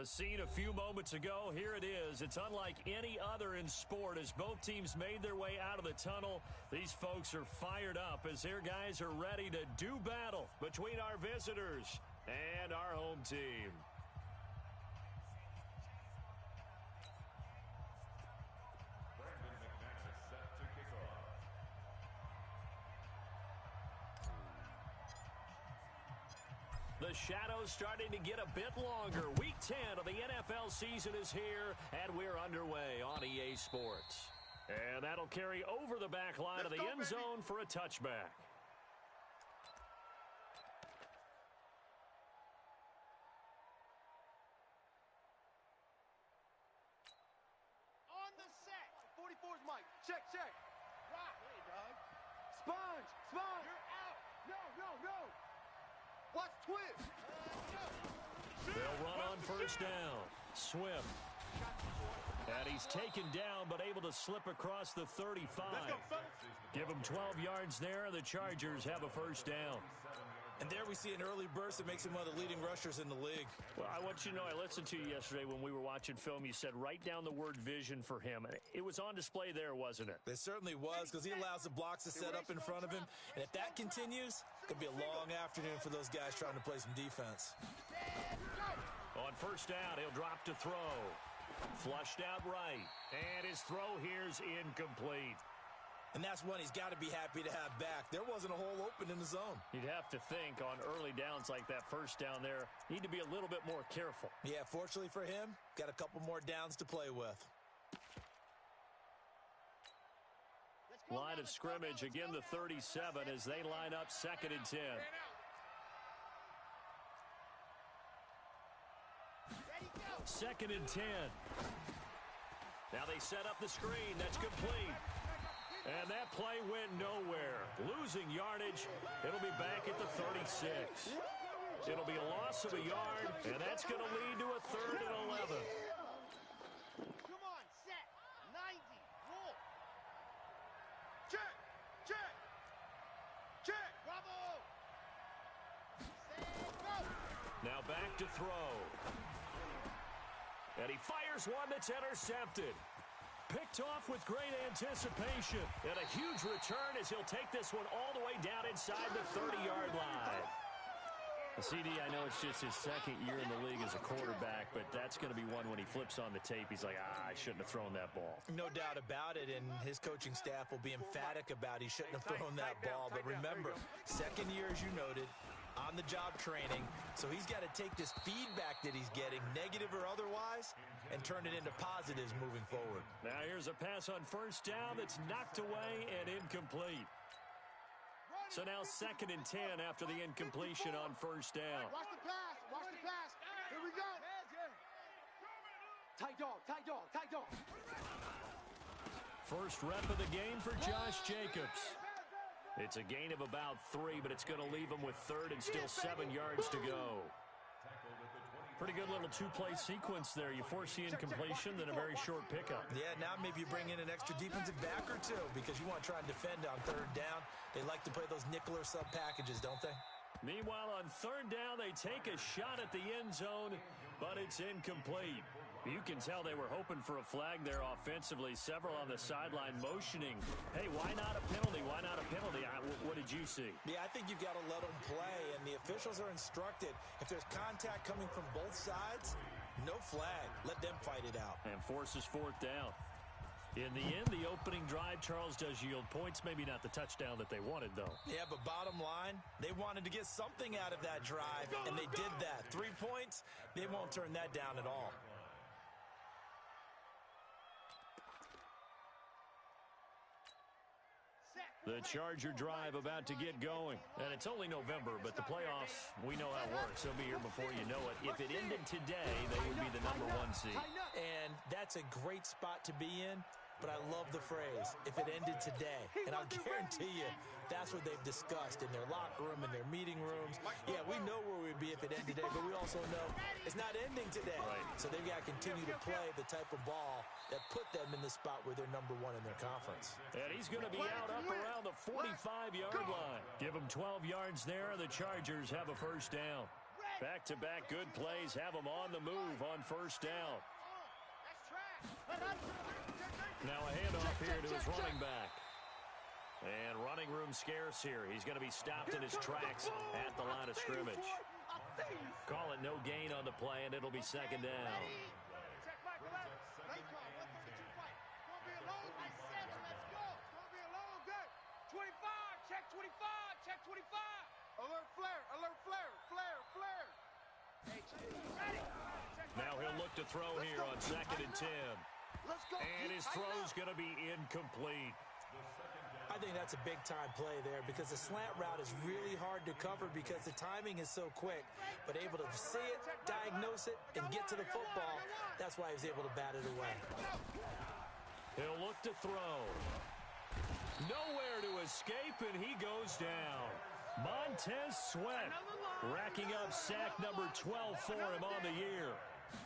The scene a few moments ago, here it is. It's unlike any other in sport as both teams made their way out of the tunnel. These folks are fired up as their guys are ready to do battle between our visitors and our home team. The shadows starting to get a bit longer. Week 10 of the NFL season is here, and we're underway on EA Sports. And that'll carry over the back line of the end zone for a touchback. On the set. 44's Mike. Check, check. Rock. Hey, dog. Sponge. Sponge. You're out. No. Watch twist. They'll run on first down. Swift. And he's taken down but able to slip across the 35. Give him 12 yards there. The Chargers have a first down. And there we see an early burst that makes him one of the leading rushers in the league. Well, I want you to know, I listened to you yesterday when we were watching film. You said write down the word vision for him. It was on display there, wasn't it? It certainly was, because he allows the blocks to set up in front of him. And if that continues, it could be a long afternoon for those guys trying to play some defense. On first down, he'll drop to throw. Flushed out right. And his throw here's incomplete. And that's one he's got to be happy to have back. There wasn't a hole open in the zone. You'd have to think on early downs like that first down there, need to be a little bit more careful. Yeah, fortunately for him, got a couple more downs to play with. Line of scrimmage, again the 37 as they line up 2nd and 10. Second and 10. Now they set up the screen. That's complete. And that play went nowhere. Losing yardage. It'll be back at the 36. It'll be a loss of a yard, and that's going to lead to a 3rd and 11. Come on, set. 90. Roll. Check. Bravo. Set, go. Now back to throw. And he fires one that's intercepted. Picked off with great anticipation. And a huge return as he'll take this one all the way down inside the 30-yard line. CD, I know it's just his 2nd year in the league as a quarterback, but that's going to be one when he flips on the tape. He's like, I shouldn't have thrown that ball. No doubt about it, and his coaching staff will be emphatic about he shouldn't have thrown that ball. But remember, 2nd year, as you noted, on-the-job training, so he's got to take this feedback that he's getting, negative or otherwise, and turn it into positives moving forward. Now here's a pass on first down that's knocked away and incomplete. So now 2nd and 10 after the incompletion on first down. Watch the pass. Here we go. Tight dog. First rep of the game for Josh Jacobs. It's a gain of about 3, but it's going to leave him with 3rd and still 7 yards to go. Pretty good little 2-play sequence there. You force the incompletion, then a very short pickup. Yeah, now maybe you bring in an extra defensive back or two because you want to try and defend on 3rd down. They like to play those nickel or sub packages, don't they? Meanwhile, on 3rd down, they take a shot at the end zone, but it's incomplete. You can tell they were hoping for a flag there offensively. Several on the sideline motioning. Hey, why not a penalty? Why not a penalty? What did you see? Yeah, I think you've got to let them play, and the officials are instructed. If there's contact coming from both sides, no flag. Let them fight it out. And forces 4th down. In the end, the opening drive, Charles does yield points. Maybe not the touchdown that they wanted, though. Yeah, but bottom line, they wanted to get something out of that drive, and they did that. 3 points, they won't turn that down at all. The Charger drive about to get going. And it's only November, but the playoffs, we know how it works. They'll be here before you know it. If it ended today, they would be the #1 seed. And that's a great spot to be in. But I love the phrase, if it ended today. And I'll guarantee you, that's what they've discussed in their locker room, in their meeting rooms. Yeah, we know where we'd be if it ended today, but we also know it's not ending today. Right. So they've got to continue to play the type of ball that put them in the spot where they're #1 in their conference. And he's going to be out up around the 45-yard line. Give him 12 yards there. The Chargers have a first down. Back-to-back good plays have him on the move on first down. Now a handoff here to his running back. And running room scarce here. He's going to be stopped in his tracks at the line of scrimmage. Call it no gain on the play, and it'll be second down. Check Michael out. Late call, 132 fight. Gonna be alone. I said it. Let's go. It's gonna be alone. Good. 25. Check 25. Check 25. Alert flare. Alert flare. Flare. Flare. Hey, ready. Now he'll look to throw here on 2nd and 10. Let's go. And his throw's going to be incomplete. I think that's a big-time play there because the slant route is really hard to cover because the timing is so quick. But able to see it, diagnose it, and get to the football, that's why he was able to bat it away. He'll look to throw. Nowhere to escape, and he goes down. Montez Sweat racking up sack number 12 for him on the year.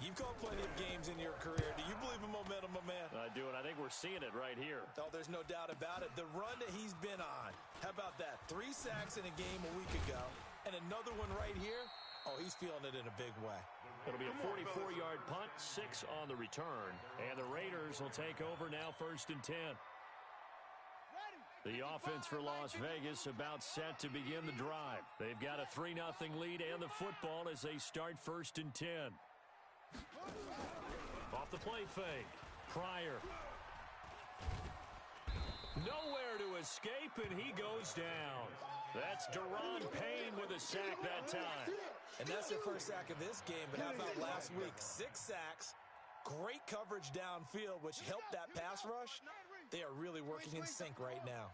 You've called plenty of games in your career. Do you believe in momentum, my man? I do, and I think we're seeing it right here. Oh, there's no doubt about it. The run that he's been on. How about that? 3 sacks in a game a week ago, and another one right here. Oh, he's feeling it in a big way. It'll be a 44-yard punt, 6 on the return. And the Raiders will take over now 1st and 10. The offense for Las Vegas about set to begin the drive. They've got a 3-0 lead and the football as they start 1st and 10. Off the play fake. Pryor. Nowhere to escape, and he goes down. That's Deron Payne with a sack that time. And that's their first sack of this game, but how about last week? 6 sacks, great coverage downfield, which helped that pass rush. They are really working in sync right now.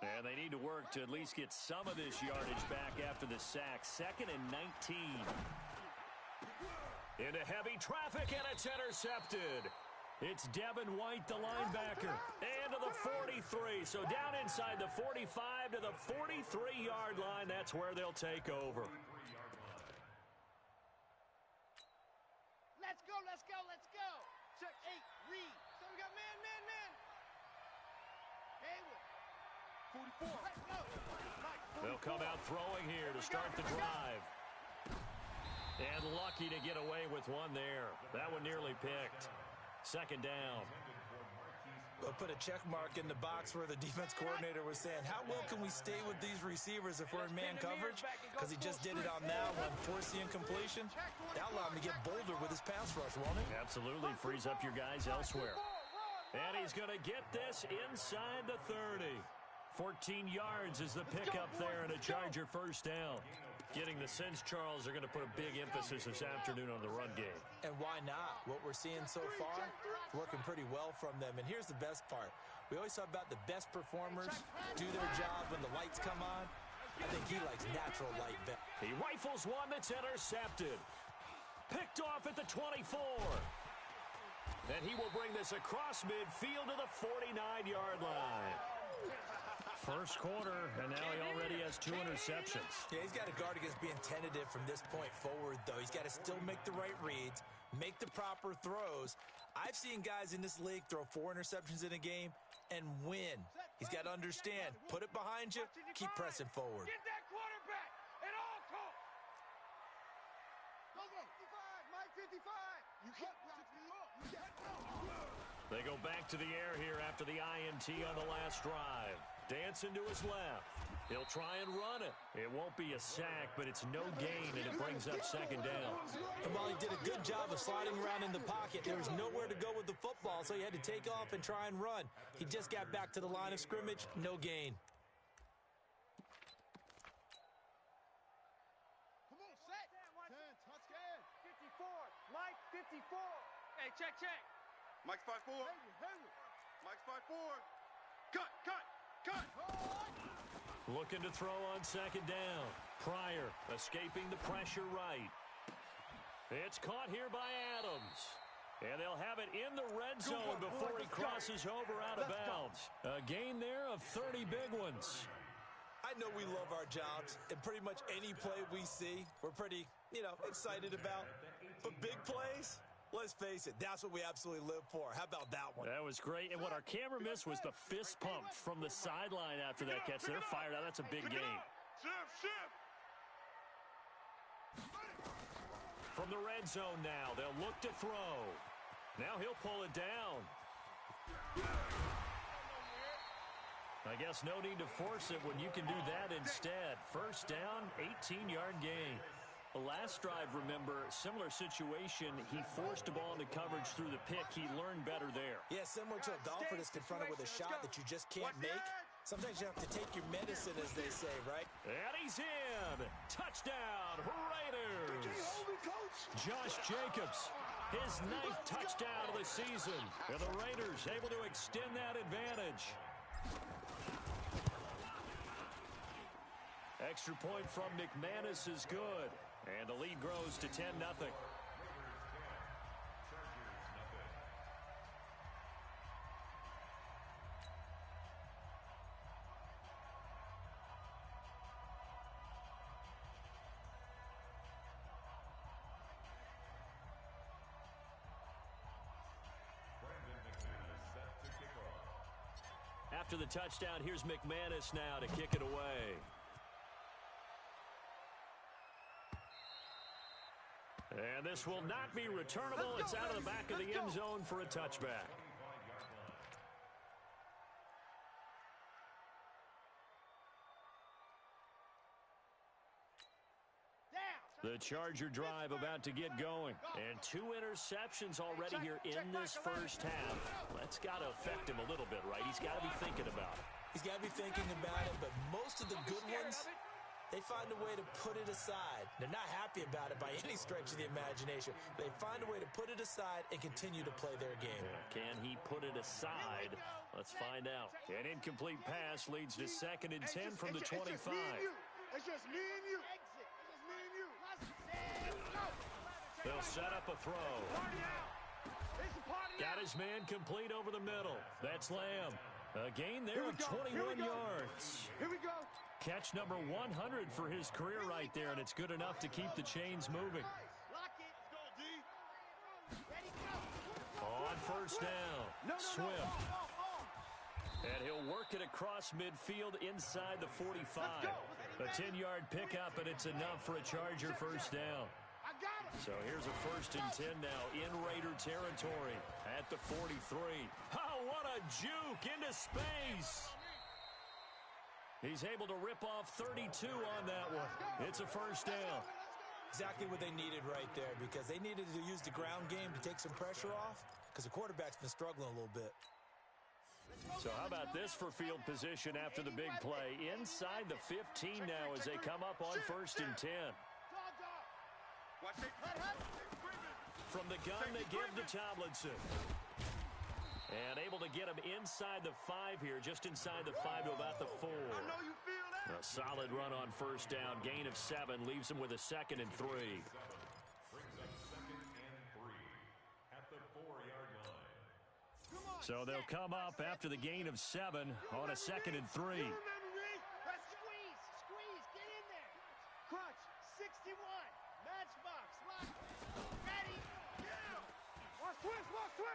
And they need to work to at least get some of this yardage back after the sack. 2nd and 19. Into heavy traffic, and it's intercepted. It's Devin White, the linebacker, and to the 43. So down inside the 45 to the 43-yard line. That's where they'll take over. Let's go, let's go, let's go. Check 8, read. So we got man. Hayward. 44. Let's go. Mike, They'll come out throwing here to start the drive. And lucky to get away with one there. That one nearly picked. 2nd down. We'll put a check mark in the box where the defense coordinator was saying, how well can we stay with these receivers if we're in man coverage? Because he just did it on that one, forced the incompletion. That allowed him to get bolder with his pass rush, won't it? Absolutely. Frees up your guys elsewhere. And he's going to get this inside the 30. 14 yards is the pickup there and a Charger 1st down. Getting the sense Charles are going to put a big emphasis this afternoon on the run game. And why not? What we're seeing so far, it's working pretty well from them. And here's the best part. We always talk about the best performers do their job when the lights come on. I think he likes natural light better. He rifles one that's intercepted. Picked off at the 24. And he will bring this across midfield to the 49-yard line. First quarter, and now he already has 2 interceptions. Yeah, he's got to guard against being tentative from this point forward, though. He's got to still make the right reads, make the proper throws. I've seen guys in this league throw 4 interceptions in a game and win. He's got to understand, put it behind you, keep pressing forward. Get that quarterback at all costs. Go, 55, Mike 55. You can't They go back to the air here after the INT on the last drive. Dancing to his left. He'll try and run it. It won't be a sack, but it's no gain, and it brings up 2nd down. And while he did a good job of sliding around in the pocket, there was nowhere to go with the football, so he had to take off and try and run. He just got back to the line of scrimmage, no gain. Come on, set. 10, touchdown. 54, Mike 54. Hey, check. Mike's 5-4. Hayward. Mike's 5-4. Cut. Looking to throw on 2nd down. Pryor escaping the pressure right. It's caught here by Adams. And they'll have it in the red zone before he crosses over out of bounds. A gain there of 30 big ones. I know we love our jobs, and pretty much any play we see, we're pretty, excited about. But big plays, let's face it, that's what we absolutely live for. How about that one? That was great. And what our camera missed was the fist pump from the sideline after that catch. They're fired out. That's a big gain. Shift. From the red zone now, they'll look to throw. Now he'll pull it down. I guess no need to force it when you can do that instead. First down, 18-yard gain. The last drive, remember, similar situation. He forced a ball into coverage through the pick. He learned better there. Yeah, similar to a golfer that's confronted with a shot that you just can't make. Sometimes you have to take your medicine, as they say, right? And he's in. Touchdown, Raiders. Josh Jacobs, his 9th touchdown of the season. And the Raiders able to extend that advantage. Extra point from McManus is good. And the lead grows to 10-0. After the touchdown, here's McManus now to kick it away. And this will not be returnable. It's out of the back of the end zone for a touchback. The Charger drive about to get going. And 2 interceptions already here in this first half. That's got to affect him a little bit, right? He's got to be thinking about it. He's got to be thinking about it, but most of the good ones, they find a way to put it aside. They're not happy about it by any stretch of the imagination. They find a way to put it aside and continue to play their game. Can he put it aside? Let's find out. An incomplete pass leads to 2nd and 10 from the 25. It's just me and you. They'll set up a throw. Got his man complete over the middle. That's Lamb. A gain there of 21 yards. Here we go. Catch number 100 for his career right there, and it's good enough to keep the chains moving. On first down, Swift. And he'll work it across midfield inside the 45. A 10-yard pickup, and it's enough for a Charger first down. So here's a 1st and 10 now in Raider territory at the 43. Oh, what a juke into space. He's able to rip off 32 on that one. It's a first down. Exactly what they needed right there, because they needed to use the ground game to take some pressure off, because the quarterback's been struggling a little bit. So how about this for field position after the big play? Inside the 15 now as they come up on 1st and 10. From the gun, they give to Tomlinson. And able to get him inside the 5 here, just inside the 5 to about the 4. A solid run on first down. Gain of 7 leaves him with a 2nd and 3. So they'll come up after the gain of 7 on a 2nd and 3. Squeeze, get in there. Crunch, 61. Matchbox, lock, ready, yeah. Watch twist.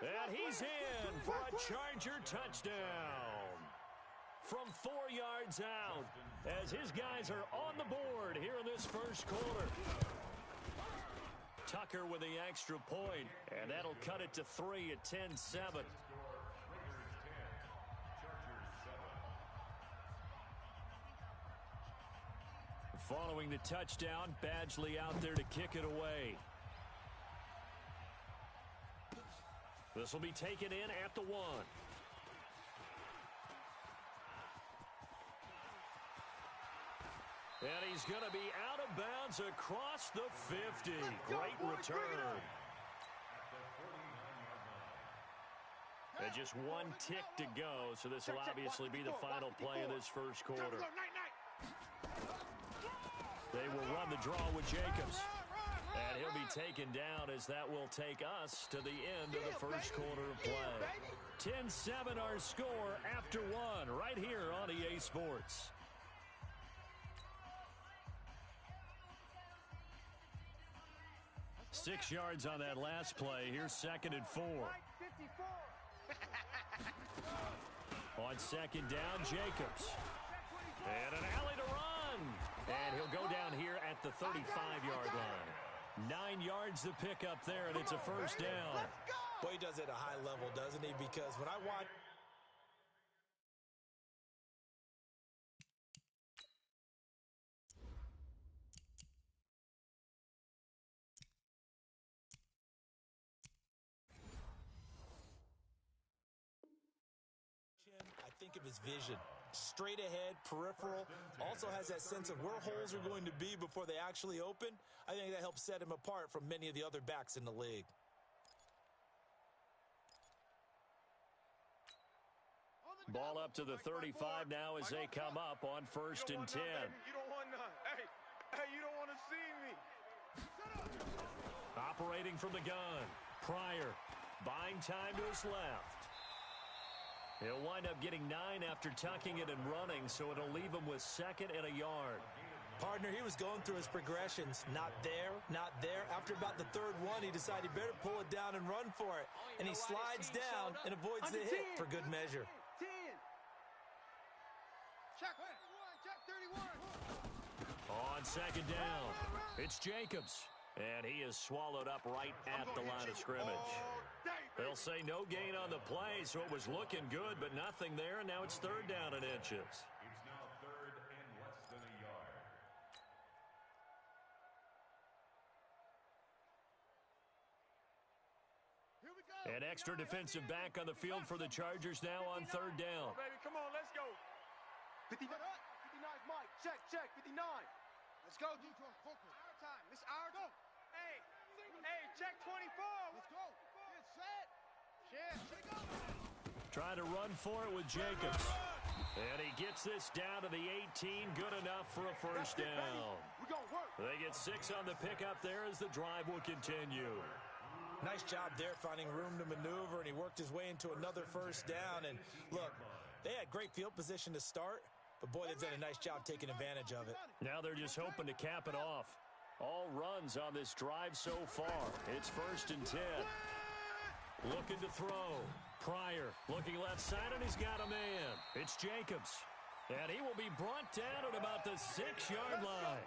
And he's in for a Charger touchdown. From 4 yards out, as his guys are on the board here in this first quarter. Tucker with the extra point, and that'll cut it to 3 at 10-7. Following the touchdown, Badgley out there to kick it away. This will be taken in at the 1. And he's going to be out of bounds across the 50. Great return. And just 1 tick to go, so this will obviously be the final play of this first quarter. They will run the draw with Jacobs. And he'll be taken down as that will take us to the end of the first quarter of play. 10-7 our score after 1 right here on EA Sports. Six yards on that last play. Here's 2nd and 4. On 2nd down, Jacobs. And an alley to run. And he'll go down here at the 35-yard line. 9 yards to pick up there, and it's a first down. Boy, he does it at a high level, doesn't he? Because when I watch I think of his vision. Straight ahead, peripheral, also has that sense of where holes are going to be before they actually open. I think that helps set him apart from many of the other backs in the league. Ball up to the 35 now as they come up on 1st and 10. You don't want none. Hey, you don't want to see me. Operating from the gun. Pryor buying time to his left. He'll wind up getting 9 after tucking it and running, so it'll leave him with 2nd and a yard. Partner, he was going through his progressions. Not there, not there. After about the 3rd one, he decided he better pull it down and run for it. And he slides down and avoids the hit for good measure. 10. Check 31. On 2nd down, it's Jacobs. And he is swallowed up right at the line of scrimmage. They'll say no gain on the play, so it was looking good, but nothing there, and now it's 3rd down and inches. It's now 3rd and less than a yard. Here we go. An extra defensive back on the field for the Chargers now on 3rd down. Baby, come on, let's go. 59 's Mike. Check. 59. Let's go, Detroit. Focus. Our time. This our time. Hey, check 24. Let's go. Get set. Shit, go. Trying to run for it with Jacobs. And he gets this down to the 18. Good enough for a first down. We're going to work. They get 6 on the pickup there as the drive will continue. Nice job there finding room to maneuver, and he worked his way into another first down. And look, they had great field position to start, but boy, they've done a nice job taking advantage of it. Now they're just hoping to cap it off. All runs on this drive so far. It's 1st and 10. Looking to throw. Pryor looking left side, and he's got a man. It's Jacobs. And he will be brought down at about the 6-yard line.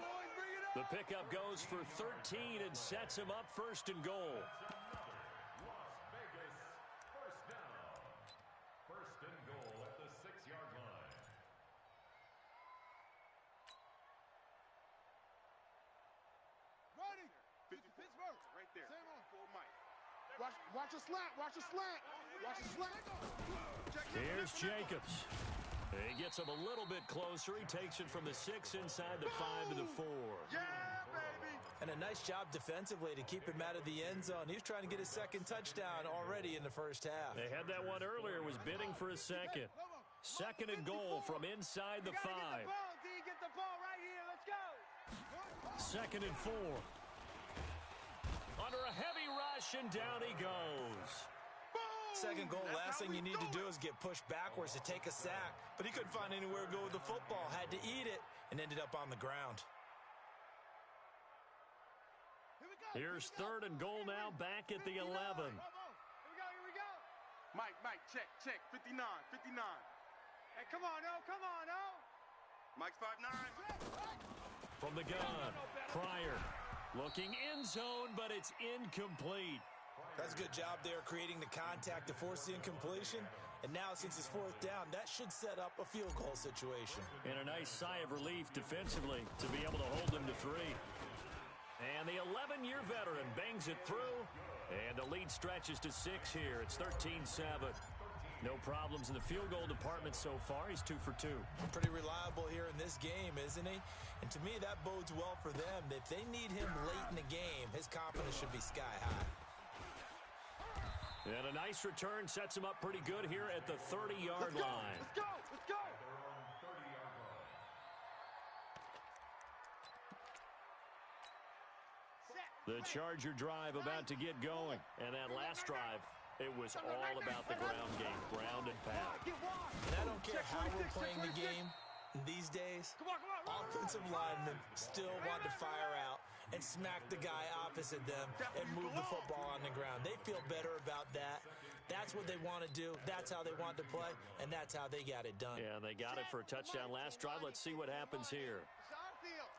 The pickup goes for 13 and sets him up 1st and goal. Las Vegas, first down. 1st and goal at the 6-yard line. Running. Pittsburgh. Right there. Same on. Full Mike. Watch a slant. Watch a slant. Here's Jacobs. He gets him a little bit closer. He takes it from the 6 inside the 5 to the 4. Yeah, baby. And a nice job defensively to keep him out of the end zone. He was trying to get his 2nd touchdown already in the first half. They had that one earlier, was bidding for a 2nd. 2nd and goal from inside the 5. Get the ball right here. Let's go. 2nd and 4. Under a heavy rush, and down he goes. 2nd goal, last thing you need to do is get pushed backwards to take a sack. But he couldn't find anywhere to go with the football. Had to eat it and ended up on the ground. Here's 3rd and goal now, back at the 11. Here we go. Mike, check. 59. Hey, come on, no. Mike's 5'9". From the gun, Pryor looking end zone, but it's incomplete. That's a good job there creating the contact to force the incompletion. And now since it's 4th down, that should set up a field goal situation. And a nice sigh of relief defensively to be able to hold them to 3. And the 11-year veteran bangs it through. And the lead stretches to 6 here. It's 13-7. No problems in the field goal department so far. He's 2 for 2. Pretty reliable here in this game, isn't he? And to me, that bodes well for them. If they need him late in the game, his confidence should be sky high. And a nice return sets him up pretty good here at the 30-yard line. Let's go. The Charger drive about to get going. And that last drive, it was all about the ground game, ground and pound. And I don't care how we're playing the game these days, offensive linemen still want to fire out and smack the guy opposite them and move the football on the ground. They feel better about that. That's what they want to do. That's how they want to play, and that's how they got it done. Yeah, they got it for a touchdown last drive. Let's see what happens here. It's our field.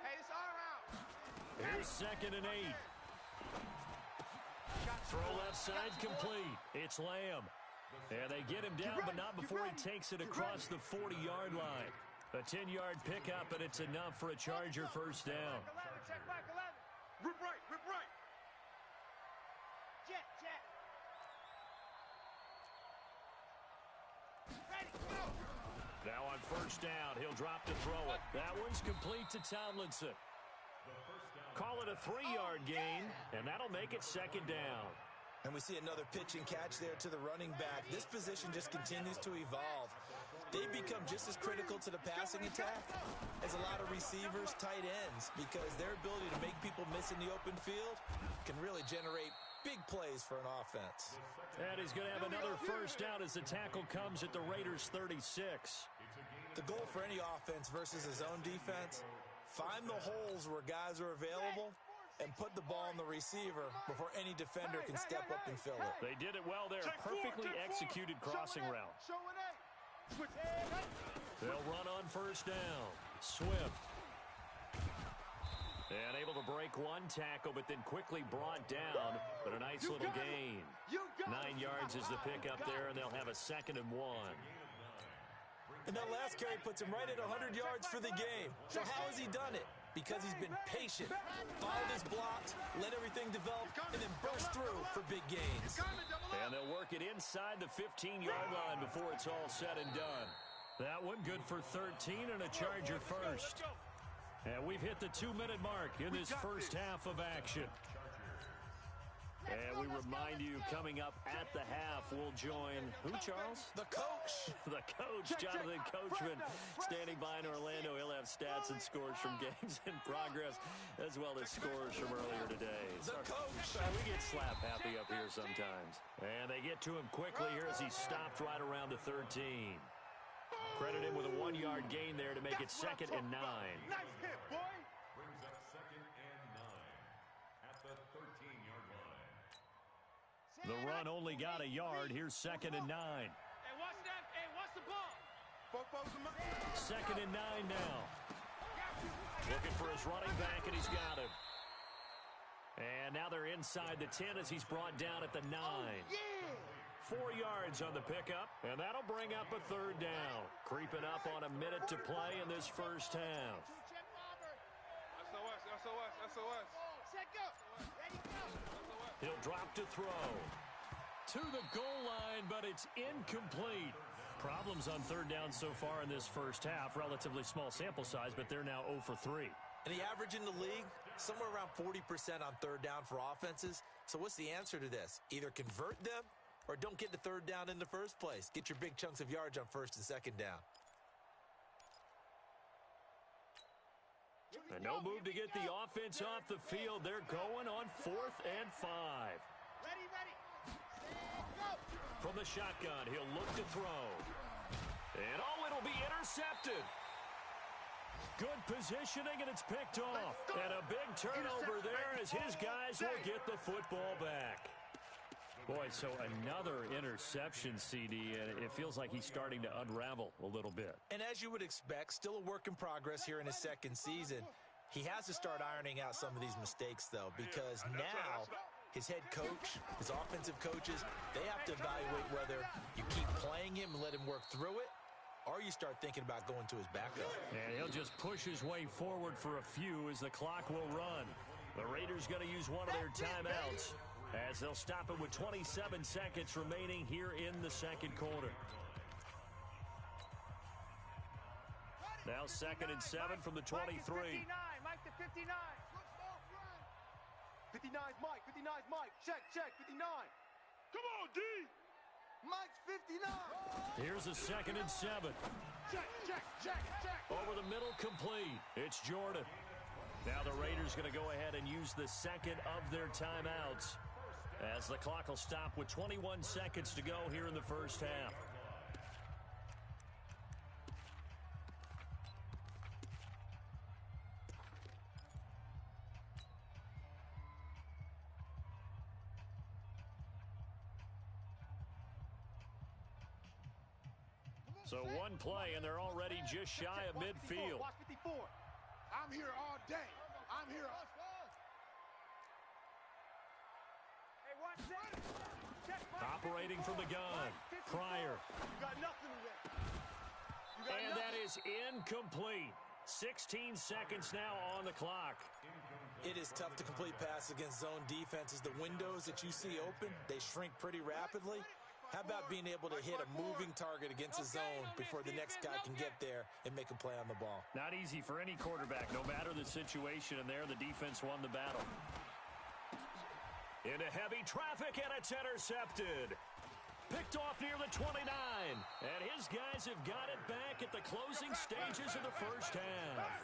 Hey, it's our route. Here's 2nd and 8. Throw left side complete. It's Lamb. And they get him down, but not before he takes it across the 40-yard line. A 10-yard pickup, and it's enough for a Charger first down. Check back 11. Rip right, rip right. Jet. Ready, go. Now on first down, he'll drop to throw it. That one's complete to Tomlinson. Call it a 3-yard gain, and that'll make it 2nd down. And we see another pitch and catch there to the running back. This position just continues to evolve. They become just as critical to the passing attack as a lot of receivers, tight ends, because their ability to make people miss in the open field can really generate big plays for an offense. And he's going to have another first down as the tackle comes at the Raiders' 36. The goal for any offense versus a zone defense, find the holes where guys are available and put the ball on the receiver before any defender can step up and fill it. They did it well there. Perfectly executed crossing route. They'll run on first down. Swift. And able to break one tackle, but then quickly brought down. But a nice little gain. 9 yards is the pickup there, and they'll have a 2nd and 1. And that last carry puts him right at 100 yards for the game. So how has he done it? Because he's been patient, followed his blocks, let everything develop, and then burst through for big gains. And they'll work it inside the 15-yard line before it's all said and done. That one good for 13 and a Charger first. And we've hit the 2-minute mark in this first half of action. And we remind you, coming up at the half, we'll join, who, Charles? The coach. The coach, Jonathan Coachman, standing by in Orlando. He'll have stats and scores from games in progress, as well as scores from earlier today. The coach. We get slap happy up here sometimes. And they get to him quickly here as he stopped right around the 13. Credit him with a 1-yard gain there to make it 2nd and 9. Nice hit, boy. Brings up 2nd and 9 at the 13-yard line. The run only got a yard. Here's 2nd and 9. Hey, watch that. Hey, watch the ball. 2nd and 9 now. Looking for his running back, and he's got him. And now they're inside the 10 as he's brought down at the 9. 4 yards on the pickup, and that'll bring up a 3rd down. Creeping up on a minute to play in this first half. SOS. Set, go. Ready, go. He'll drop to throw. To the goal line, but it's incomplete. Problems on 3rd down so far in this first half. Relatively small sample size, but they're now 0 for 3. And the average in the league, somewhere around 40% on 3rd down for offenses. So what's the answer to this? Either convert them or don't get the 3rd down in the first place. Get your big chunks of yards on 1st and 2nd down. And no move to get the offense off the field. They're going on 4th and 5. Ready. Go. From the shotgun, he'll look to throw. And it'll be intercepted. Good positioning, and it's picked off. And a big turnover there as his guys will get the football back. Boy, so another interception, CD, and it feels like he's starting to unravel a little bit. And as you would expect, still a work in progress here in his 2nd season. He has to start ironing out some of these mistakes, though, because now his head coach, his offensive coaches, they have to evaluate whether you keep playing him and let him work through it, or you start thinking about going to his backup. And he'll just push his way forward for a few as the clock will run. The Raiders going to use one of their timeouts as they'll stop it with 27 seconds remaining here in the 2nd quarter. Now 2nd and 7 from the 23. Mike to 59. 59's Mike. 59's Mike. Check. 59. Come on, D. Mike's 59. Here's a 2nd and 7. Check. Over the middle, complete. It's Jordan. Now the Raiders going to go ahead and use the 2nd of their timeouts as the clock will stop with 21 seconds to go here in the first half. So one play, and they're already just shy of midfield. Watch 54. I'm here all day. I'm here. operating from the gun. Pryor. You got nothing to win. And that is incomplete. 16 seconds now on the clock. It is tough to complete passes against zone defenses. The windows that you see open, they shrink pretty rapidly. How about being able to hit a moving target against a zone before the next guy can get there and make a play on the ball? Not easy for any quarterback, no matter the situation, and there the defense won the battle. Into heavy traffic, and it's intercepted. Picked off near the 29, and his guys have got it back at the closing stages of the first half.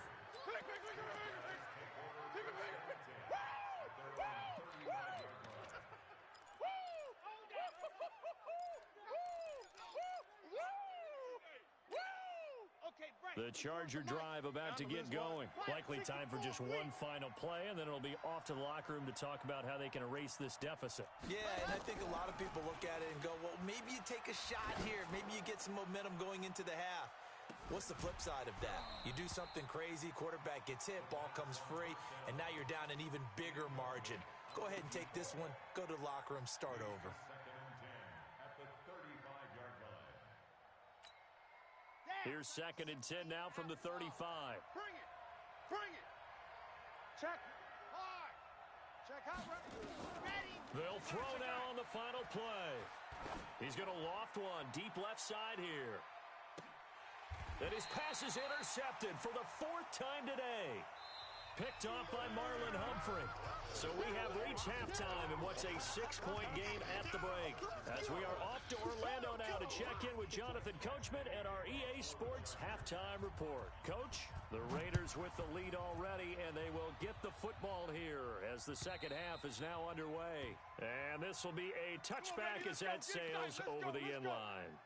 The Charger drive about to get going. Likely time for just one final play, and then it'll be off to the locker room to talk about how they can erase this deficit. Yeah, and I think a lot of people look at it and go, well, maybe you take a shot here. Maybe you get some momentum going into the half. What's the flip side of that? You do something crazy, quarterback gets hit, ball comes free, and now you're down an even bigger margin. Go ahead and take this one, go to the locker room, start over. Here's 2nd and 10 now from the 35. Bring it. Bring it. Check. Hard. Check out. Ready. They'll throw now on the final play. He's going to loft one deep left side here. And his pass is intercepted for the 4th time today. Picked off by Marlon Humphrey. So we have reached halftime in what's a 6-point game at the break. As we are off to Orlando now to check in with Jonathan Coachman and our EA Sports Halftime Report. Coach, the Raiders with the lead already, and they will get the football here as the second half is now underway. And this will be a touchback as that sails over the end line.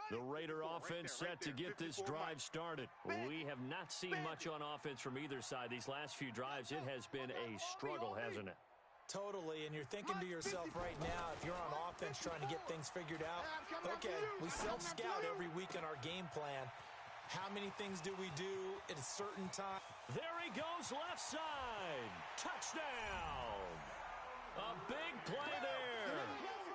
The Raider offense set to get this drive started. We have not seen much on offense from either side. These last few drives, it has been a struggle, hasn't it? Totally, and you're thinking to yourself right now, if you're on offense trying to get things figured out, okay, we self-scout every week in our game plan. How many things do we do at a certain time? There he goes, left side. Touchdown. A big play there.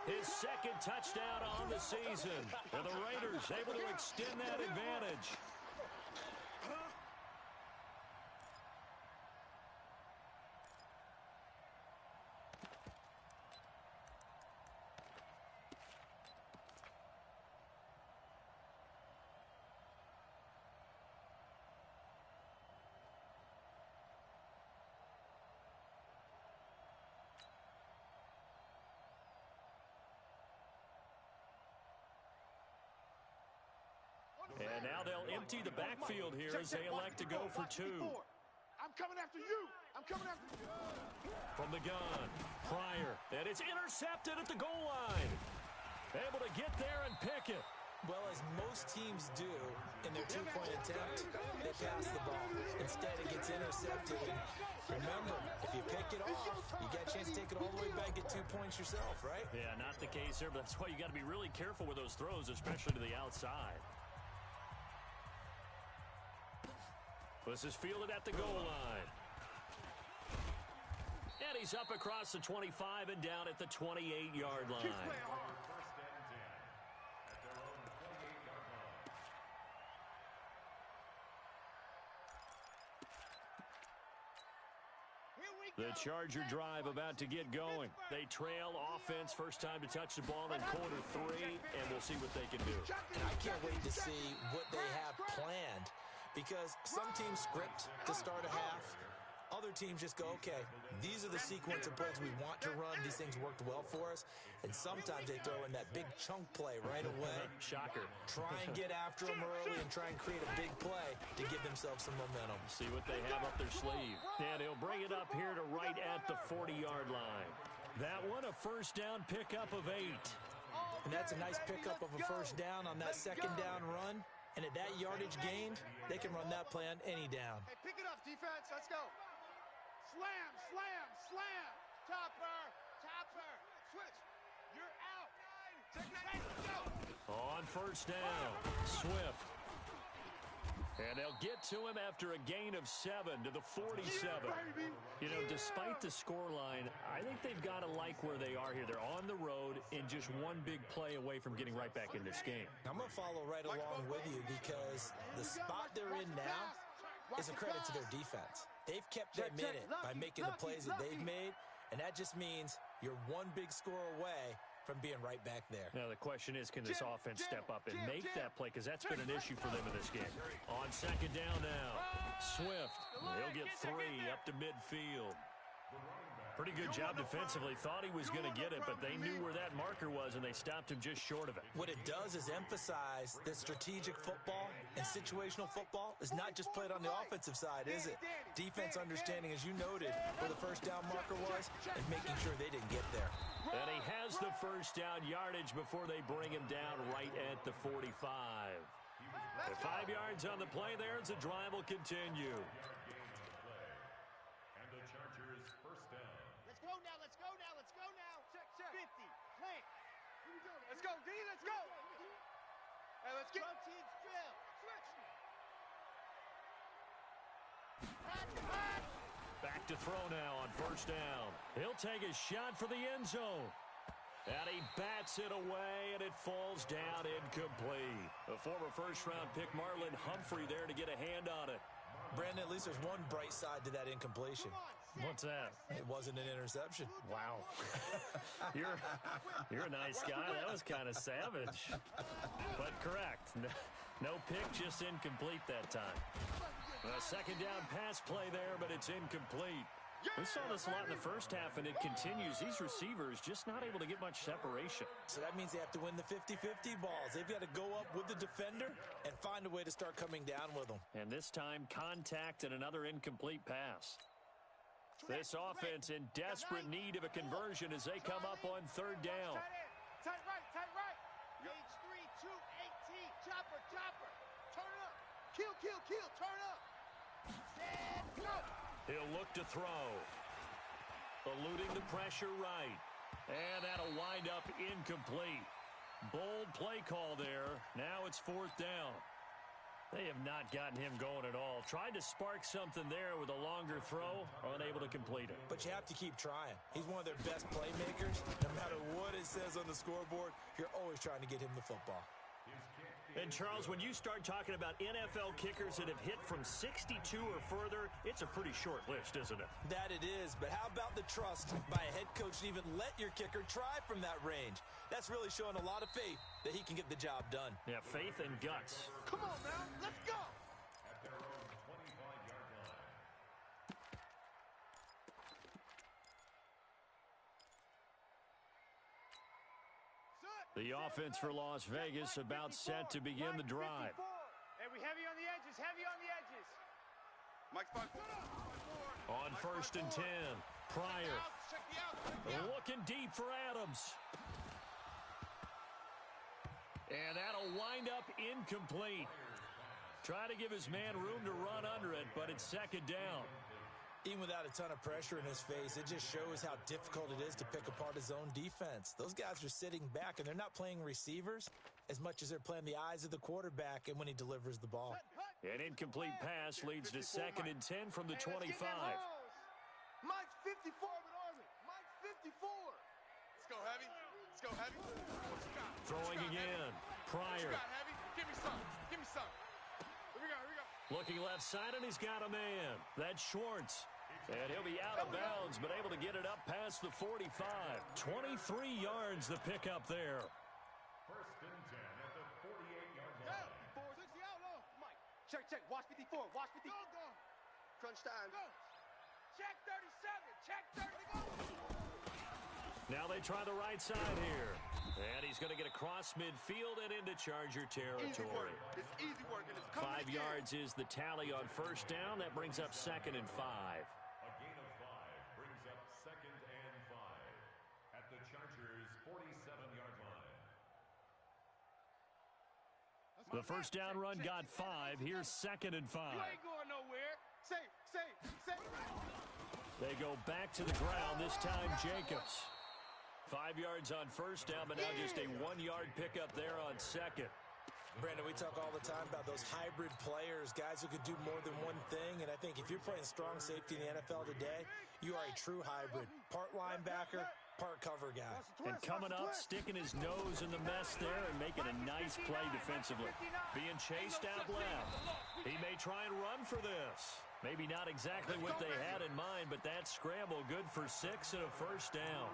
His 2nd touchdown on the season. And the Raiders able to extend that advantage. And now they'll empty the backfield here as they elect to go for 2. I'm coming after you. I'm coming after you. From the gun, Pryor. And it's intercepted at the goal line. Able to get there and pick it. Well, as most teams do in their 2-point attempt, they pass the ball. Instead, it gets intercepted. And remember, if you pick it off, you got a chance to take it all the way back, get 2 points yourself, right? Yeah, not the case here, but that's why you got to be really careful with those throws, especially to the outside. This is fielded at the goal line. And he's up across the 25 and down at the 28-yard line. The Charger drive about to get going. They trail offense first time to touch the ball in quarter 3, and we'll see what they can do. And I can't wait to see what they have planned, because some teams script to start a half. Other teams just go, okay, these are the sequence of plays we want to run. These things worked well for us. And sometimes they throw in that big chunk play right away. Shocker. Try and get after them early and try and create a big play to give themselves some momentum. See what they have up their sleeve. And he'll bring it up here to right at the 40-yard line. That one, a first down pickup of 8. And that's a nice pickup of a first down on that second down run. And at that yardage gained, they can run that play on any down. Hey, pick it up, defense. Let's go. Slam, slam, slam. Topper, topper. Switch. You're out. Let's go. On first down. Swift. And they'll get to him after a gain of 7 to the 47. You know, despite the scoreline, I think they've got to like where they are here. They're on the road and just one big play away from getting right back in this game. I'm going to follow right along with you because the spot they're in now is a credit to their defense. They've kept them in it by making the plays that they've made, and that just means you're one big score away from being right back there. Now, the question is, can this offense step up and make that play? Because that's been an issue for them in this game. On second down now, Swift. He'll get 3 up to midfield. Pretty good job defensively. Thought he was going to get it, but they knew where that marker was, and they stopped him just short of it. What it does is emphasize that strategic football and situational football is not just played on the offensive side, is it? Defense understanding, as you noted, where the first down marker was, and making sure they didn't get there. And he has the first down yardage before they bring him down right at the 45. At 5 yards on the play there as the drive will continue. And the Chargers first down. Let's go now, let's go now, let's go now. Check, check. 50, plant. Here we go. Let's go, D, let's go. Hey, let's get. Routine drill. Switch. Back to throw now on first down. He'll take a shot for the end zone. And he bats it away, and it falls down incomplete. A former first-round pick, Marlon Humphrey, there to get a hand on it. Brandon, at least there's one bright side to that incompletion. What's that? It wasn't an interception. Wow. You're a nice guy. That was kind of savage. But correct. No pick, just incomplete that time. A second down pass play there, but it's incomplete. We saw this a lot in the first half, and it continues. These receivers just not able to get much separation. So that means they have to win the 50-50 balls. They've got to go up with the defender and find a way to start coming down with them. And this time, contact and another incomplete pass. This offense in desperate need of a conversion as they come up on third down. Tight right, tight right. H3, 218, chopper, chopper. Turn up. Kill, kill, kill, turn up. Stand up. He'll look to throw. Eluding the pressure right. And that'll wind up incomplete. Bold play call there. Now it's fourth down. They have not gotten him going at all. Tried to spark something there with a longer throw. Unable to complete it. But you have to keep trying. He's one of their best playmakers. No matter what it says on the scoreboard, you're always trying to get him the football. And, Charles, when you start talking about NFL kickers that have hit from 62 or further, it's a pretty short list, isn't it? That it is, but how about the trust by a head coach to even let your kicker try from that range? That's really showing a lot of faith that he can get the job done. Yeah, faith and guts. Come on now, let's go. At their own 25-yard line. The offense for Las Vegas about set to begin the drive. Hey, we heavy on the edges, heavy on the edges. Mike's back. On first and 10, Pryor. Looking deep for Adams. And that'll wind up incomplete. Try to give his man room to run under it, but it's second down. Even without a ton of pressure in his face, it just shows how difficult it is to pick apart his own defense. Those guys are sitting back, and they're not playing receivers as much as they're playing the eyes of the quarterback and when he delivers the ball. An incomplete pass leads to second and 10 from the 25. Mike's 54 with Army. Mike's 54. Let's go heavy. Let's go heavy. What you got? Throwing again. What Pryor. you got, heavy? Give me some. Give me some. Here we go. Here we go. Looking left side, and he's got a man. That's Schwartz. And he'll be out of bounds, but able to get it up past the 45. 23 yards the pickup there. First and 10 at the 48-yard line. 460 out low. Mike, check, check. Watch 54. Watch 50. Go, go. Crunch time. Go. Check 37. Check 30. Go. Now they try the right side here. And he's going to get across midfield and into Charger territory. Easy work. It's easy work, and it's coming 5 yards is the tally on first down. That brings up second and 5. A gain of 5 brings up second and 5 at the Chargers' 47-yard line. The first down run got 5. Here's second and 5. You ain't going nowhere. Safe, safe, safe. They go back to the ground, this time Jacobs. 5 yards on first down, but now just a 1-yard pickup there on second. Brandon, we talk all the time about those hybrid players, guys who could do more than one thing, and I think if you're playing strong safety in the NFL today, you are a true hybrid. Part linebacker, part cover guy. And coming up, sticking his nose in the mess there and making a nice play defensively. Being chased out left. He may try and run for this. Maybe not exactly what they had in mind, but that scramble good for 6 and a first down.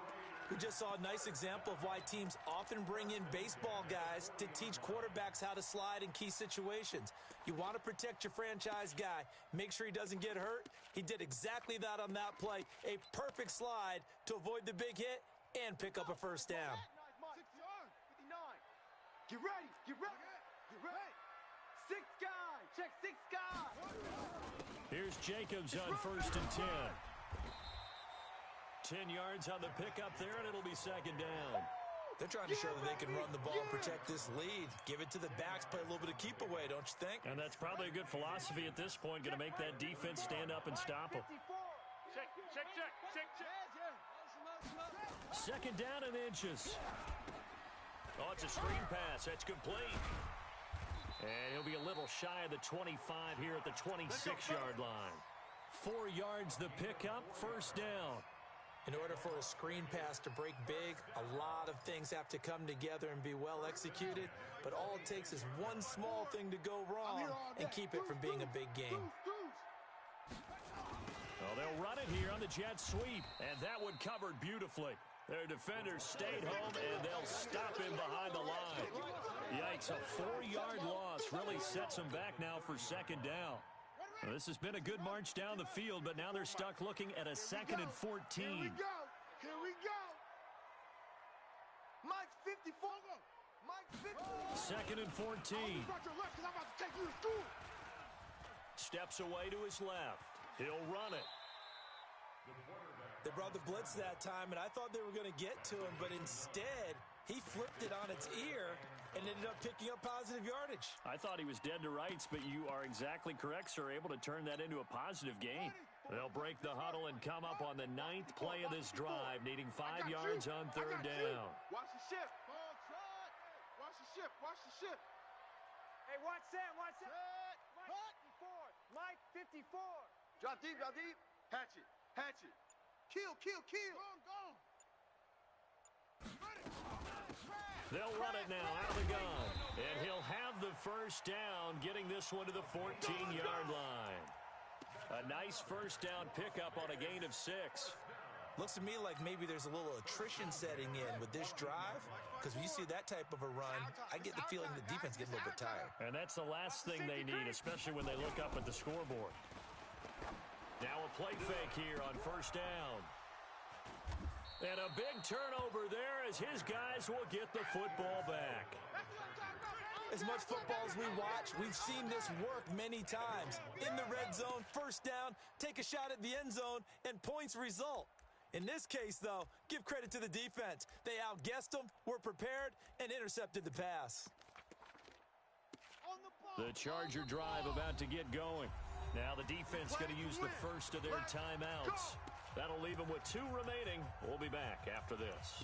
We just saw a nice example of why teams often bring in baseball guys to teach quarterbacks how to slide in key situations. You want to protect your franchise guy. Make sure he doesn't get hurt. He did exactly that on that play. A perfect slide to avoid the big hit and pick up a first down. 6 yards, 59. Get ready, get ready, get ready. 6 guys, check 6 guys. Here's Jacobs on first and 10. 10 yards on the pickup there, and it'll be second down. They're trying to show that they can run the ball and protect this lead. Give it to the backs, play a little bit of keep away, don't you think? And that's probably a good philosophy at this point, going to make that defense stand up and stop them. Check, check, check, check, check. Second down and inches. Oh, it's a screen pass. That's complete. And he'll be a little shy of the 25 here at the 26-yard line. 4 yards the pickup, first down. In order for a screen pass to break big, a lot of things have to come together and be well executed, but all it takes is one small thing to go wrong and keep it from being a big game. Well, they'll run it here on the jet sweep, and that one covered beautifully. Their defenders stayed home, and they'll stop him behind the line. Yikes, a 4-yard loss really sets them back now for second down. Well, this has been a good march down the field, but now they're stuck looking at a 2nd and 14. Here we go. Here we go. Mike 54. Mike 50. 2nd and 14. Steps away to his left. He'll run it. They brought the blitz that time, and I thought they were going to get to him, but instead, he flipped it on its ear and ended up picking up positive yardage. I thought he was dead to rights, but you are exactly correct, sir, able to turn that into a positive gain. They'll break the huddle and come up on the 9th play of this drive, needing 5 yards on third down. Watch the ship. Watch the ship. Watch the ship. Hey, watch Sam. Watch Sam. Mike 54. Mike 54. Drop deep. Drop deep. Hatch it. Hatch it. Kill. Kill. Kill. Go. They'll run it now out of the gun. And he'll have the first down, getting this one to the 14-yard line. A nice first down pickup on a gain of 6. Looks to me like maybe there's a little attrition setting in with this drive, because when you see that type of a run, I get the feeling the defense gets a little bit tired. And that's the last thing they need, especially when they look up at the scoreboard. Now a play fake here on first down. And a big turnover there as his guys will get the football back. As much football as we watch, we've seen this work many times. In the red zone, first down, take a shot at the end zone, and points result. In this case, though, give credit to the defense. They outguessed them, were prepared, and intercepted the pass. The Charger drive about to get going. Now the defense going to use the first of their timeouts. That'll leave them with 2 remaining. We'll be back after this.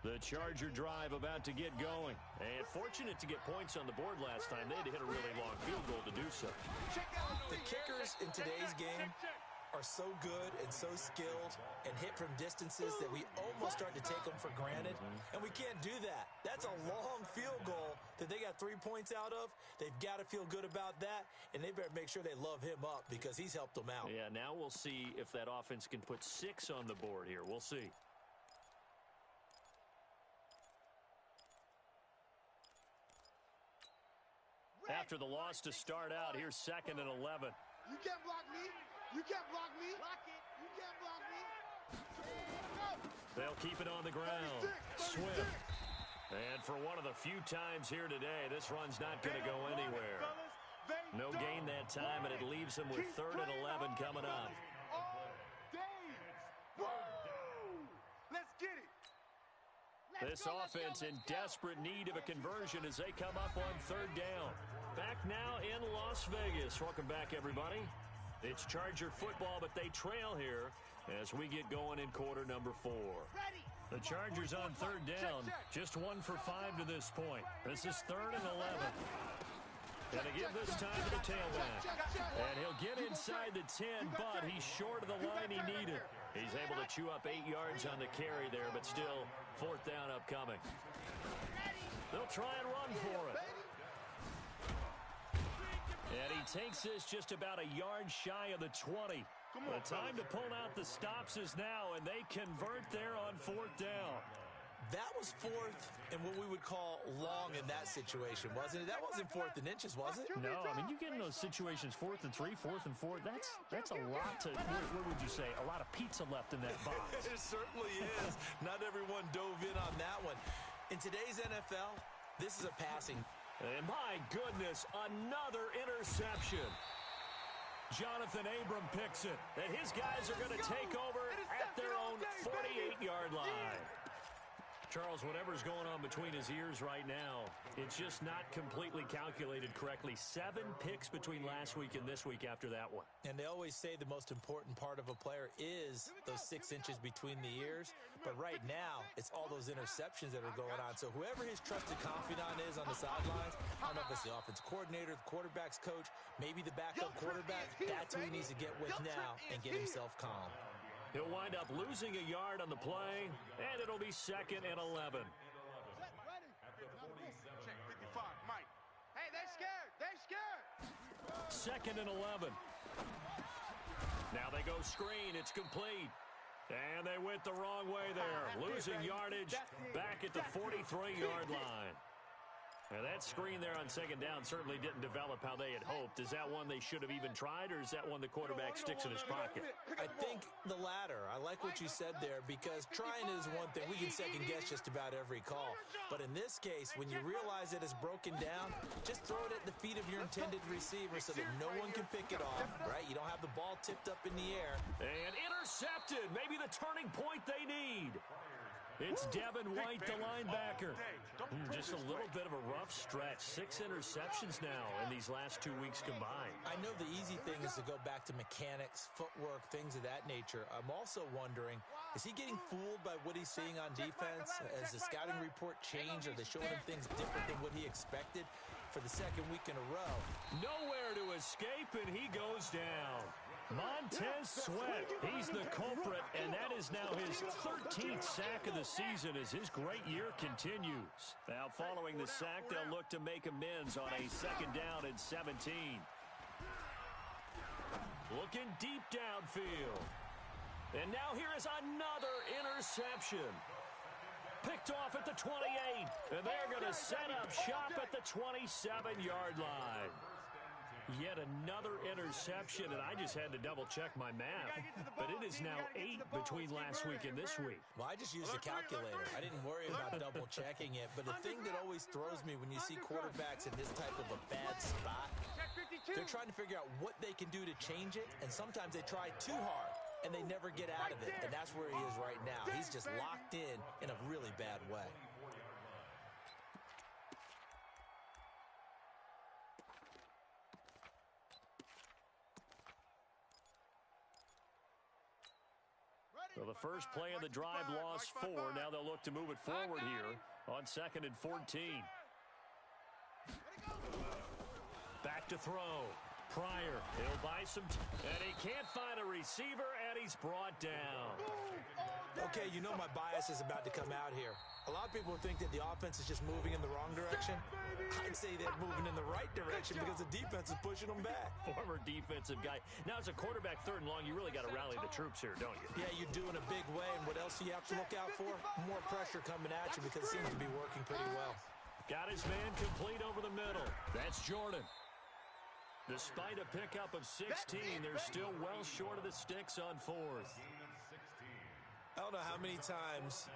The Charger drive about to get going. And fortunate to get points on the board last time. They had to hit a really long field goal to do so. The kickers in today's game are so good and so skilled and hit from distances that we almost start to take them for granted. And we can't do that. That's a long field goal that they got 3 points out of. They've got to feel good about that, and they better make sure they love him up because he's helped them out. Yeah, now we'll see if that offense can put 6 on the board here. We'll see. After the loss to start out, here's 2nd and 11. You can't block me. You can't block me. Block it. You can't block me. They'll keep it on the ground. Swift. And for one of the few times here today, this run's not going to go anywhere. No gain that time, and it leaves them with 3rd and 11 coming up. All day. Woo! Let's get it. This offense in desperate need of a conversion as they come up on third down. Back now in Las Vegas. Welcome back, everybody. It's Charger football, but they trail here as we get going in quarter number 4. The Chargers on third down, just 1 for 5 to this point. This is 3rd and 11. Going to give this time to the tailback. And he'll get inside the 10, but he's short of the line he needed. He's able to chew up 8 yards on the carry there, but still 4th down upcoming. They'll try and run for it. And he takes this just about a yard shy of the 20. The time to pull out the stops is now, and they convert there on 4th down. That was 4th and what we would call long in that situation, wasn't it? That wasn't 4th and inches, was it? No, I mean, you get in those situations 4th and 3, 4th and 4. That's a lot to, what would you say, a lot of pizza left in that box. It certainly is. Not everyone dove in on that one. In today's NFL, this is a passing. And my goodness, another interception. Jonathan Abram picks it. And his guys are going to take over at their own 48-yard line. Charles, whatever's going on between his ears right now, it's just not completely calculated correctly. 7 picks between last week and this week after that one. And they always say the most important part of a player is those 6 inches between the ears. But right now, it's all those interceptions that are going on. So whoever his trusted confidant is on the sidelines, I don't know if it's the offense coordinator, the quarterback's coach, maybe the backup quarterback, that's who he needs to get with now and get himself calm. He'll wind up losing a yard on the play, and it'll be 2nd and 11. Check 55, Mike. Hey, they're scared. They're scared. 2nd and 11. Now they go screen. It's complete. And they went the wrong way there. Losing yardage back at the 43-yard line. Now that screen there on 2nd down certainly didn't develop how they had hoped. Is that one they should have even tried, or is that one the quarterback sticks in his pocket? I think the latter. I like what you said there, because trying is one thing. We can second guess just about every call. But in this case, when you realize that it's broken down, just throw it at the feet of your intended receiver so that no one can pick it off, right? You don't have the ball tipped up in the air. And intercepted. Maybe the turning point they need. It's Devin White, the linebacker. Just a little bit of a rough stretch. 6 interceptions now in these last 2 weeks combined. I know the easy thing is to go back to mechanics, footwork, things of that nature. I'm also wondering, is he getting fooled by what he's seeing on defense? Has the scouting report changed? Are they showing him things different than what he expected for the 2nd week in a row? Nowhere to escape, and he goes down. Montez Sweat, he's the culprit, and that is now his 13th sack of the season as his great year continues. Now, following the sack, they'll look to make amends on a 2nd down and 17. Looking deep downfield. And now here is another interception. Picked off at the 28, and they're going to set up shop at the 27-yard line. Yet another interception, and I just had to double-check my math. But it is now 8 between last week and this week. Well, I just used a calculator. I didn't worry about double-checking it. But the thing that always throws me when you see quarterbacks in this type of a bad spot, they're trying to figure out what they can do to change it, and sometimes they try too hard, and they never get out of it. And that's where he is right now. He's just locked in a really bad way. So the first play of the drive lost 4. Now they'll look to move it forward here on 2nd and 14. Back to throw. Pryor, he'll buy some, and he can't find a receiver, and he's brought down. Okay, you know my bias is about to come out here. A lot of people think that the offense is just moving in the wrong direction. I'd say they're moving in the right direction because the defense is pushing them back. Former defensive guy. Now, as a quarterback 3rd and long, you really got to rally the troops here, don't you? Yeah, you do in a big way, and what else do you have to look out for? More pressure coming at you because it seems to be working pretty well. Got his man complete over the middle. That's Jordan. Despite a pickup of 16, they're still well short of the sticks on 4th. I don't know how many times,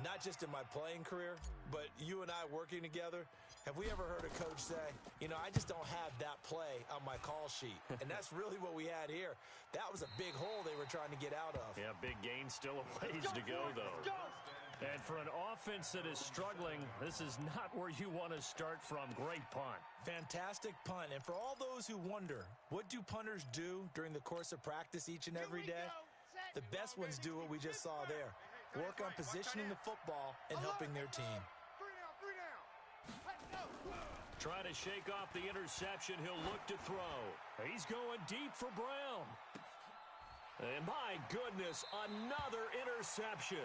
not just in my playing career, but you and I working together, have we ever heard a coach say, you know, I just don't have that play on my call sheet. And that's really what we had here. That was a big hole they were trying to get out of. Yeah, big gain, still a ways to go, though. And for an offense that is struggling, this is not where you want to start from. Great punt. Fantastic punt. And for all those who wonder, what do punters do during the course of practice each and every day? The best ones do what we just saw there. Work on positioning the football and helping their team. Try to shake off the interception. He'll look to throw. He's going deep for Brown. And my goodness, another interception.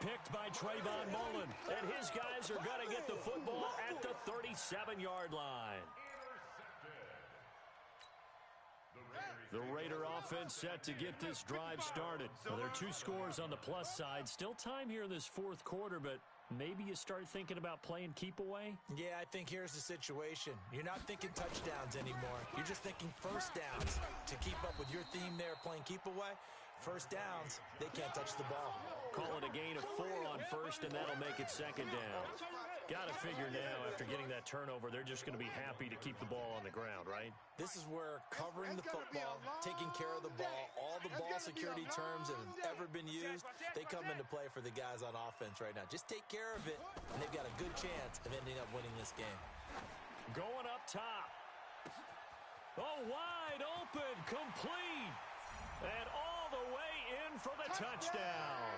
Picked by Trayvon Mullen. And his guys are going to get the football at the 37-yard line. The Raider offense set to get this drive started. Well, there are 2 scores on the plus side. Still time here in this fourth quarter, but maybe you start thinking about playing keep away? Yeah, I think here's the situation. You're not thinking touchdowns anymore. You're just thinking first downs. To keep up with your theme there, playing keep away, first downs, they can't touch the ball. Call it a gain of 4 on first, and that'll make it second down. Got to figure now, after getting that turnover, they're just going to be happy to keep the ball on the ground, right? This is where covering the football, taking care of the ball, all the ball security terms that have ever been used, they come into play for the guys on offense right now. Just take care of it, and they've got a good chance of ending up winning this game. Going up top. Oh, wide open, complete. And all the way in for the touchdown.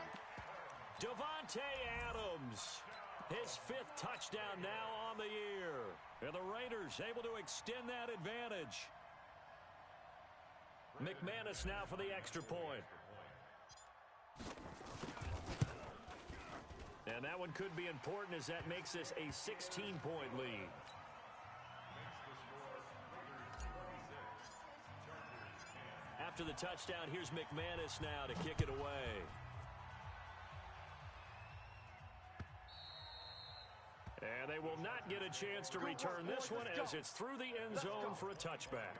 Davante Adams. His 5th touchdown now on the year. And the Raiders able to extend that advantage. McManus now for the extra point. And that one could be important as that makes this a 16-point lead. After the touchdown, here's McManus now to kick it away. And they will not get a chance to return this one as it's through the end zone for a touchback.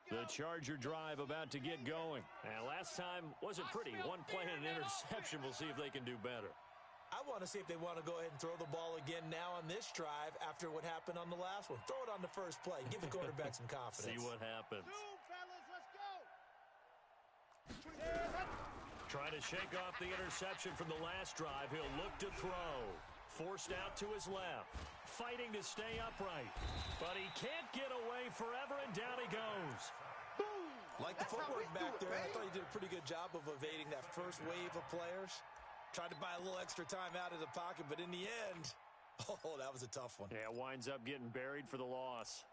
The Charger drive about to get going. And last time wasn't pretty. One play and an interception. We'll see if they can do better. I want to see if they want to go ahead and throw the ball again now on this drive after what happened on the last one. Throw it on the first play. Give the quarterback some confidence. See what happens. Fellas, let's go. Trying to shake off the interception from the last drive. He'll look to throw. Forced out to his left. Fighting to stay upright. But he can't get away forever, and down he goes. Like the footwork back there, I thought you did a pretty good job of evading that first wave of players. Tried to buy a little extra time out of the pocket, but in the end, oh, that was a tough one. Yeah, winds up getting buried for the loss.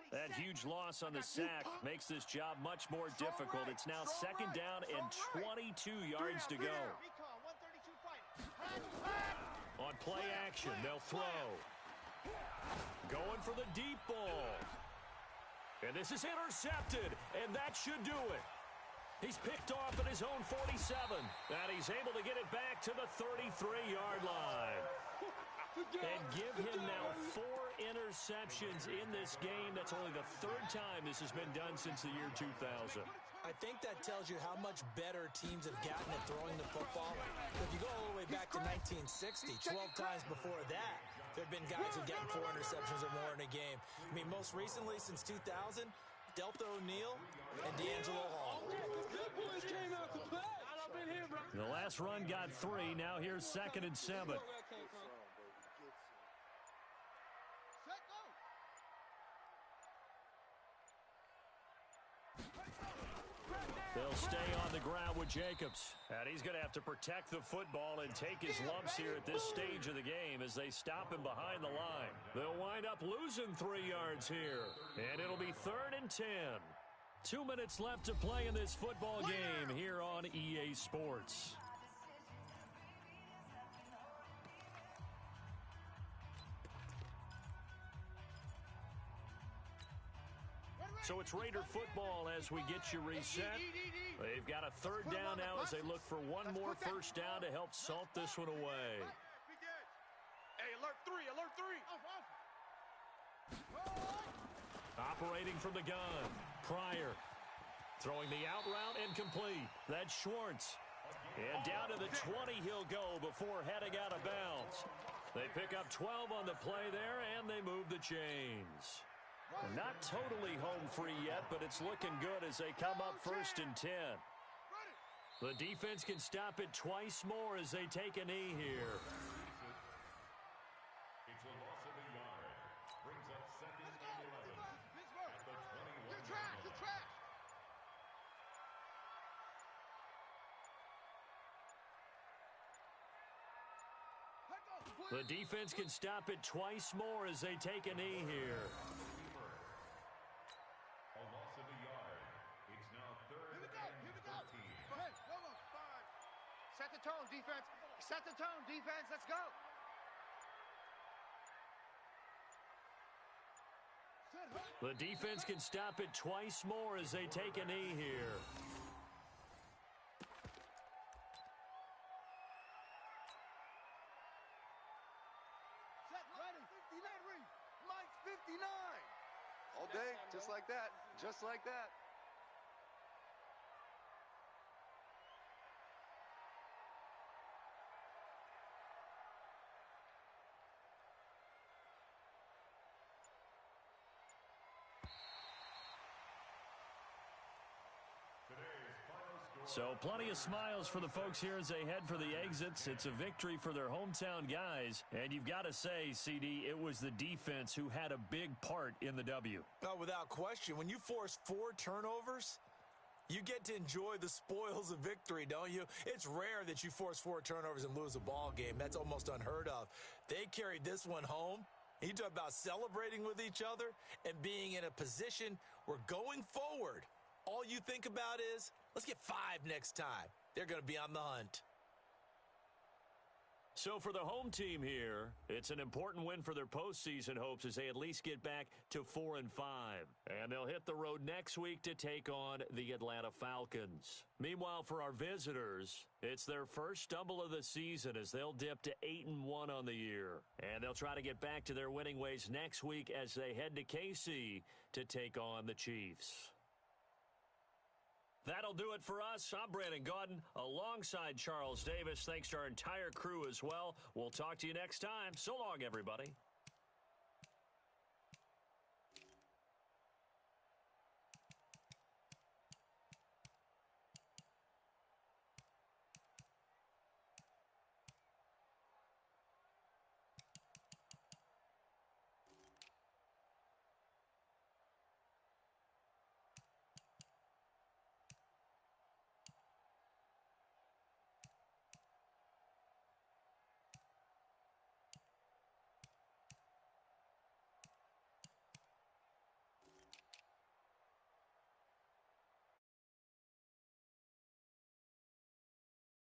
That huge loss on the sack makes this job much more difficult. It's now second down and 22 yards to go. On play action, they'll throw. Going for the deep ball. And this is intercepted, and that should do it. He's picked off at his own 47, and he's able to get it back to the 33-yard line. And give him now 4 interceptions in this game. That's only the 3rd time this has been done since the year 2000. I think that tells you how much better teams have gotten at throwing the football. If you go all the way back to 1960, 12 times before that, there have been guys who've gotten 4 interceptions or more in a game. I mean, most recently, since 2000, Delta O'Neal and D'Angelo Hall. The last run got 3. Now here's 2nd and 7. They'll stay on the ground with Jacobs. And he's going to have to protect the football and take his lumps here at this stage of the game as they stop him behind the line. They'll wind up losing 3 yards here. And it'll be 3rd and 10. 2 minutes left to play in this football game here on EA Sports. So it's Raider football as we get you reset. They've got a 3rd down now as they look for one more first down to help salt this one away. Hey, alert 3, alert 3. Operating from the gun. Pryor throwing the out route and complete. That's Schwartz. And down to the 20 he'll go before heading out of bounds. They pick up 12 on the play there, and they move the chains. Not totally home free yet, but it's looking good as they come up 1st and 10. The defense can stop it twice more as they take a knee here. It's a loss of a yard. Brings up 2nd and 11 at the 21-yard line. The defense can stop it twice more as they take a knee here. A loss of a yard. It's now 3rd and 13. Set the tone, defense. Set the tone, defense. Let's go. The defense can stop it twice more as they take a knee here. Mike's 59. All day, just like that. Just like that. So plenty of smiles for the folks here as they head for the exits. It's a victory for their hometown guys. And you've got to say, CD, it was the defense who had a big part in the W. Oh, without question. When you force 4 turnovers, you get to enjoy the spoils of victory, don't you? It's rare that you force 4 turnovers and lose a ball game. That's almost unheard of. They carried this one home. You talk about celebrating with each other and being in a position where going forward, all you think about is, let's get 5 next time. They're going to be on the hunt. So for the home team here, it's an important win for their postseason hopes as they at least get back to 4-5. And they'll hit the road next week to take on the Atlanta Falcons. Meanwhile, for our visitors, it's their first stumble of the season as they'll dip to 8-1 on the year. And they'll try to get back to their winning ways next week as they head to KC to take on the Chiefs. That'll do it for us. I'm Brandon Gaudin alongside Charles Davis. Thanks to our entire crew as well. We'll talk to you next time. So long, everybody.